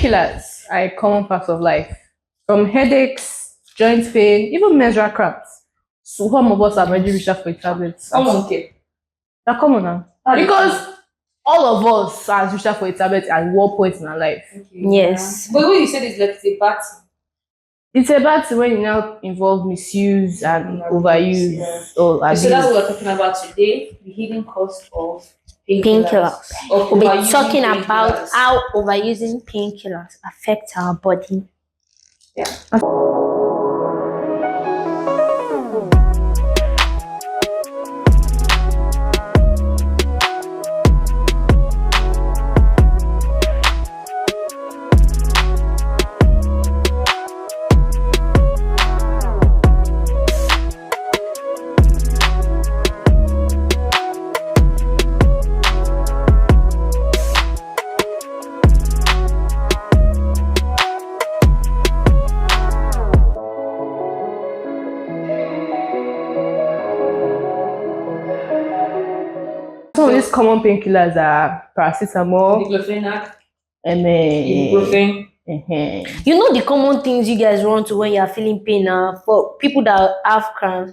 Painkillers are a common part of life. From headaches, joint pain, even menstrual cramps. So some of us have already reached out for tablets. Okay. They're common now. Because all of us have reached out for a tablet at one point in our life. Okay, Yes. But what you said is like it's a bad thing. It's a bad thing when you now involve misuse and overuse or So abuse. that's what we're talking about today: the hidden cost of Painkillers. Of We'll be overusing talking about painkillers. how overusing painkillers affect our body. Yeah. Some of these common painkillers are paracetamol, Diclofenac, and ibuprofen. You know the common things you guys run to when you are feeling pain for people that have cramps.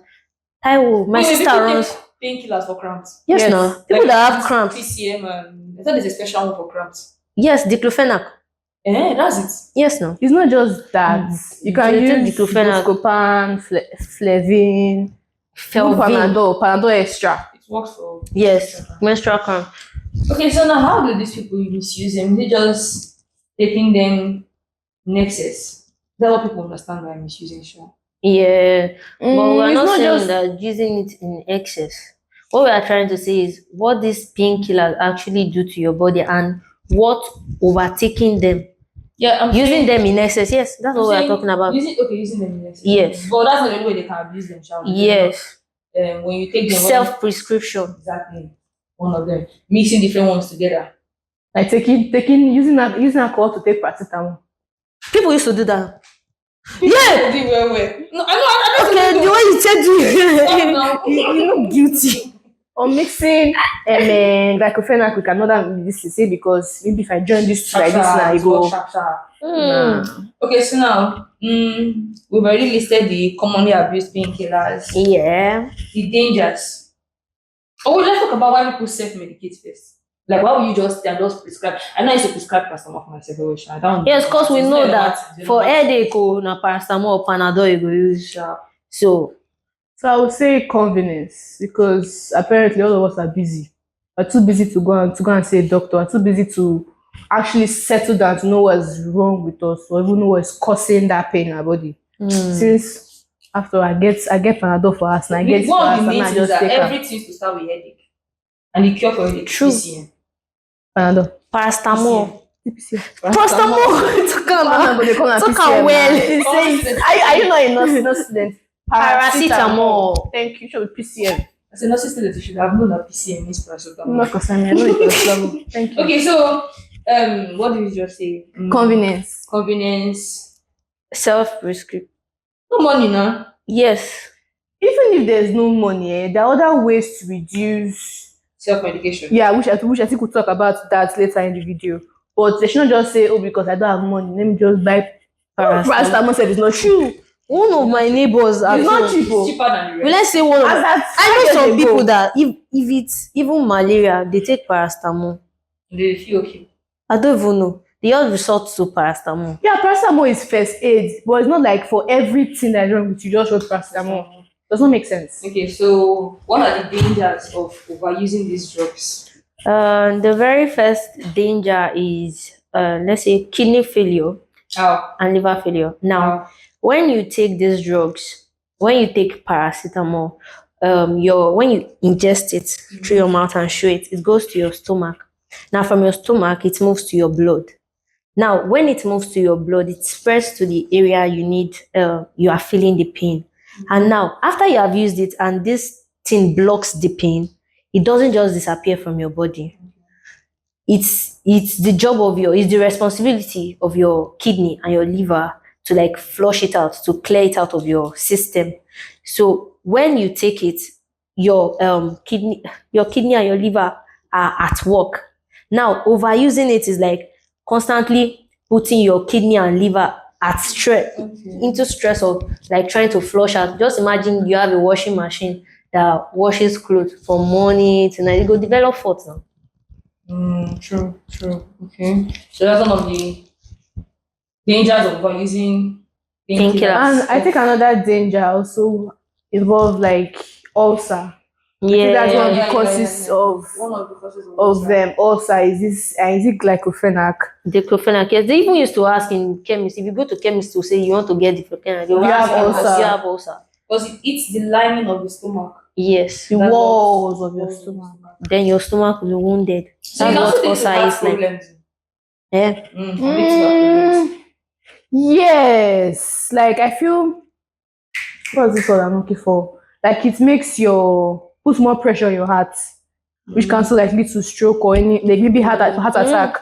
My sister people runs. take painkillers for cramps. Yes, Yes. no. People that have cramps. PCM and I thought there's a special one for cramps. Yes, diclofenac. That's it. Yes, no. It's not just that. You can It's use diclofenac. Buscopan, Flavin, Felvin. Panadol Extra. It works for Yes, menstrual cramp. Okay, so now how do these people misuse them? They just taking them in excess. That's what people understand by misusing, sure. Yeah, but we're it's not saying just that using it in excess. What we are trying to say is what these painkillers actually do to your body and what overtaking them, Yeah, I'm using saying, them in excess. Yes, that's I'm what we are saying talking about. using them in excess. Yes. But that's not the only way they can abuse them, shall we? Yes, When you take them self-prescription. exactly one of them, mixing different ones together. like using alcohol to take paracetamol. People used to do that. Yeah, do well. No, I know. Okay, the way you said Stop now. you look guilty. Or mixing diclofenac with another medicine, say because maybe if I join this two like this now, I go. Hmm. Okay, so now we've already listed the commonly abused painkillers, Yeah. the dangers. Oh, let's talk about why people self-medicate first. Like, why would you just prescribe? I know I used to prescribe paracetamol for myself. I don't. Yes, because we It's know not that about it, for headache, na paracetamol or Panadol you go use. So So I would say convenience because apparently all of us are busy. We're too busy to go and see a doctor. We're too busy to actually settle down to know what's wrong with us or even know what's causing that pain in our body. Since after I get Panadol for us and I get it for one us of the and main I things just that take her. everything to start with headache, and the cure for headache. True. PCM. Panadol. paracetamol. Paracetamol. Talk well. Are you not a nurse student? Paracetamol. Thank you. Should be PCM. As a nursing student, you should have known that PCM means paracetamol. Not because I know it paracetamol. Thank you. Okay, so what did you just say? Convenience. Convenience. Self-prescription. No money now. Yes. Even if there's no money, there are other ways to reduce Self-medication. Yeah, which I think we'll talk about that later in the video. But they should not just say, oh, because I don't have money, let me just buy paracetamol. Said it's not true. One of my neighbors It's not cheap. It's cheaper than the Well, rest. let's say one of As at I know 5 some years people ago. that if it's even malaria, they take paracetamol. They feel okay. I don't even know. They all resort to paracetamol. Yeah, paracetamol is first aid, but it's not like for everything that's wrong with you, just wrote paracetamol. Does not make sense. Okay, so what are the dangers of overusing these drugs? The very first danger is let's say kidney failure How? and liver failure. Now, when you take these drugs, when you take paracetamol, when you ingest it through your mouth and chew it, it goes to your stomach. Now, from your stomach, it moves to your blood. Now, when it moves to your blood, it spreads to the area you are feeling the pain. And now, after you have used it and this thing blocks the pain, it doesn't just disappear from your body. It's the responsibility of your kidney and your liver to like flush it out, to clear it out of your system. So when you take it, your kidney and your liver are at work. Now, overusing it is like constantly putting your kidney and liver at stress into stress of like trying to flush out. Just imagine you have a washing machine that washes clothes from morning to night. You go develop faults now. True. Okay. So that's one of the dangers of overusing Painkillers. And I think another danger also involve like ulcer. I think that's one of the causes of One of the causes of ulcer is it glycophenac? Diclofenac. Yes, they even used to ask in chemist, if you go to chemist to say you want to get diclofenac, they will You ask have ulcer. you have ulcer. because it eats the lining of the stomach. Yes. The That's walls what- of your stomach. Then your stomach will be wounded. So you That's can what also take ulcer heart is like. problems. Yeah. Lead to heart problems. Yes, like I feel what's this word I'm looking for? Like it makes puts more pressure on your heart, which can also like lead to stroke or any like maybe heart attack.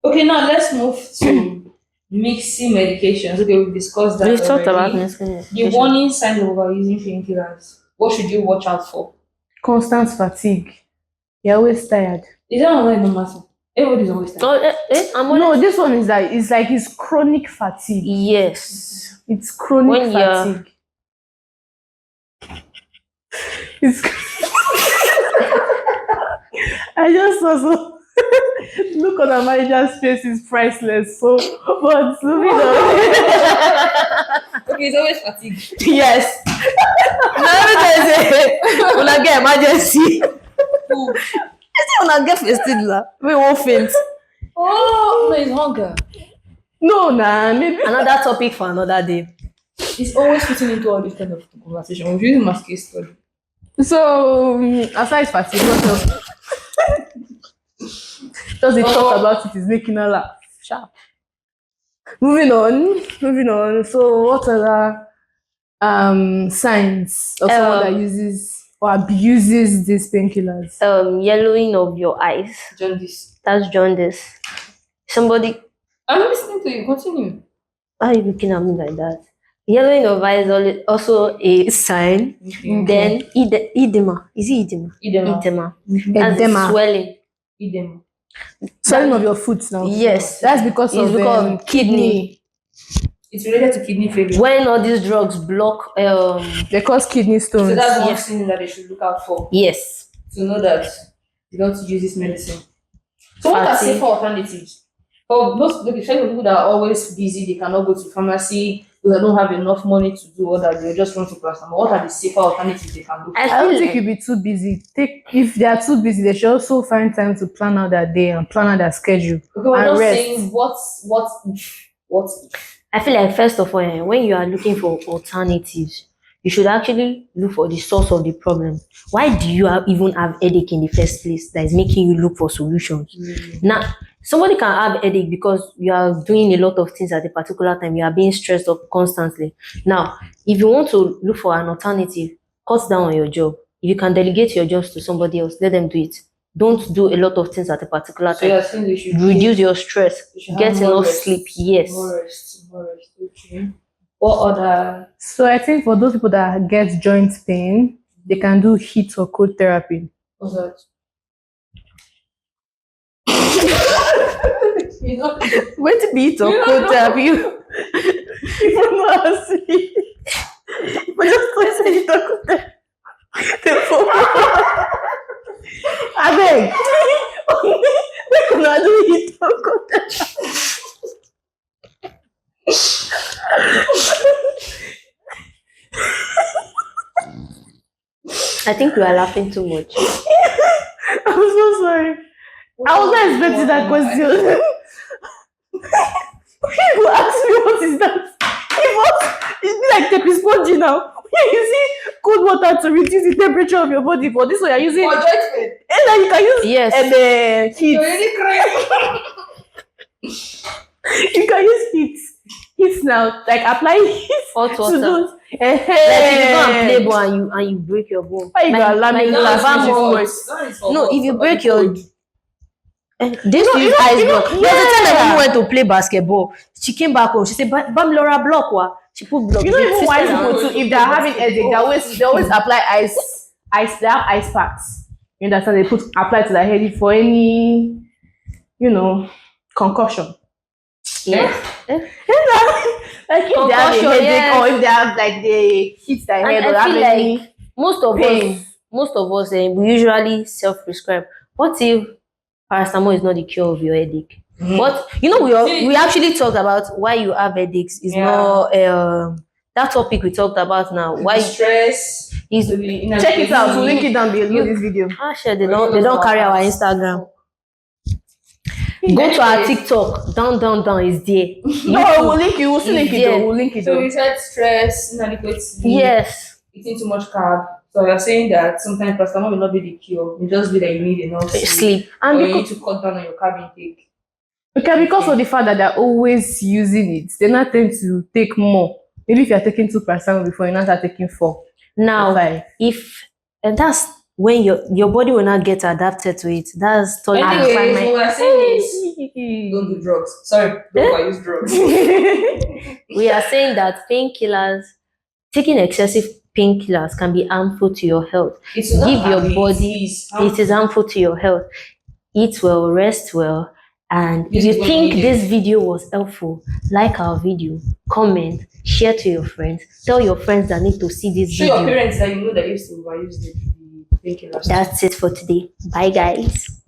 Okay, now let's move to mixing medications. Okay, we've discussed that. We've talked about already. this. The warning signs of overusing painkillers. What should you watch out for? Constant fatigue. You're always tired. Is that not normal thing? Everybody's always tired. I'm No, this one is like it's chronic fatigue. Yes. It's chronic When you're- fatigue. It's I just saw so look on the manager's face is priceless. So but moving on. Okay, it's always fatigue. Yes. Now when I get emergency, Ooh. when I get fistula, we won't faint. Oh, no, it's hunger. No, nah, maybe Another topic for another day. It's always fitting into all this kind of conversation. We're using my case study. so. Aside fatigue, what else? Just the talk about it is making her laugh. Sharp. Moving on. So, what other signs of someone that uses or abuses these painkillers? Yellowing of your eyes. Jaundice. That's jaundice. Somebody, I'm listening to you. Continue. why are you looking at me like that? Yellowing of eyes is also a sign. Okay. Then edema. Is it edema? Edema. Edema. That's the Edema. swelling. Edema. Swelling of your foot now. Yes. That's because It's of because of kidney. It's related to kidney failure. When all these drugs block, They cause kidney stones. So that's one Yes. thing that they should look out for. yes. To know that you don't use this medicine. So what are Fatigue. safer alternatives? For most people that are always busy, they cannot go to pharmacy, they don't have enough money to do all that, they just run to paracetamol. What are the safer alternatives they can do? I don't think you'll be too busy. If they are too busy, they should also find time to plan out their day and plan out their schedule. Okay, we're and not rest. saying what if. I feel like first of all, when you are looking for alternatives, you should actually look for the source of the problem. Why do you even have headache in the first place that is making you look for solutions? Now, somebody can have headache because you are doing a lot of things at a particular time. You are being stressed up constantly. Now, if you want to look for an alternative, cut down on your job. If you can delegate your jobs to somebody else, let them do it. Don't do a lot of things at a particular So time. you're saying they should Reduce your stress. they should Get have more enough rest. sleep. Yes. More rest. Okay. What other So I think for those people that get joint pain, they can do heat or cold therapy. what's that? You know, Wait to be Or cold therapy. You don't know how to see. But just to say heat or cold therapy. I beg. We cannot do heat or cold therapy. I think you are laughing too much. I'm so sorry. I was not expecting that question. You ask me what is that? It's like tepid spongy now. You're using cold water to reduce the temperature of your body. For this one, you're using. for joint pain. And then you can use Yes. heat. You're really crazy. You can use heat. Heat now, like apply heat Hot to water. those. Like if you go and play ball and you break your bone. Why you are alarming like class Baba which is Mom- worse? No, if you break your this You use know- ice you know- block. There was a time yeah. I went to play basketball. She came back home. She said, "Bam Laura block wa." She put block. You know She even why twisted her people hand. too, if they're having headache, they always apply ice. They have ice packs. You understand? They apply to their head for any, Concussion. Yes. Like if they have a Concussion, headache yes. or if they have like they hit their And head or I have feel any like pain. most of us, we usually self-prescribe. What if paracetamol is not the cure of your headache? But we actually talked about why you have headaches. Is not that topic we talked about now. Why stress is Check it out. We'll link it down below this video. sure they don't carry our Instagram. Go to our TikTok. Down is there. No, we'll link you. We'll still link it Yeah. though. We'll link it So though. we said stress, inadequate sleep, Yes. eating too much carb. So you're saying that sometimes paracetamol will not be the cure. It just be that you need enough sleep. Sleep. Or you need to cut down on your carb intake. Okay, because of the fact that they're always using it, they not tend to take more. Maybe if you're taking 2% before, you not start taking 4 Now, or 5. and that's when your body will not get adapted to it. That's totally Anyways, fine. what we're saying is don't do drugs. Sorry, don't use drugs. We are saying that taking excessive painkillers can be harmful to your health. It's not Give your harmful, body, it is harmful to your health. Eat well, rest well. And if This you is what think we this video was helpful, like our video, comment, share to your friends, tell your friends that need to see this Show your video. parents that you know that used to overuse the painkillers. That's it for today. Bye, guys.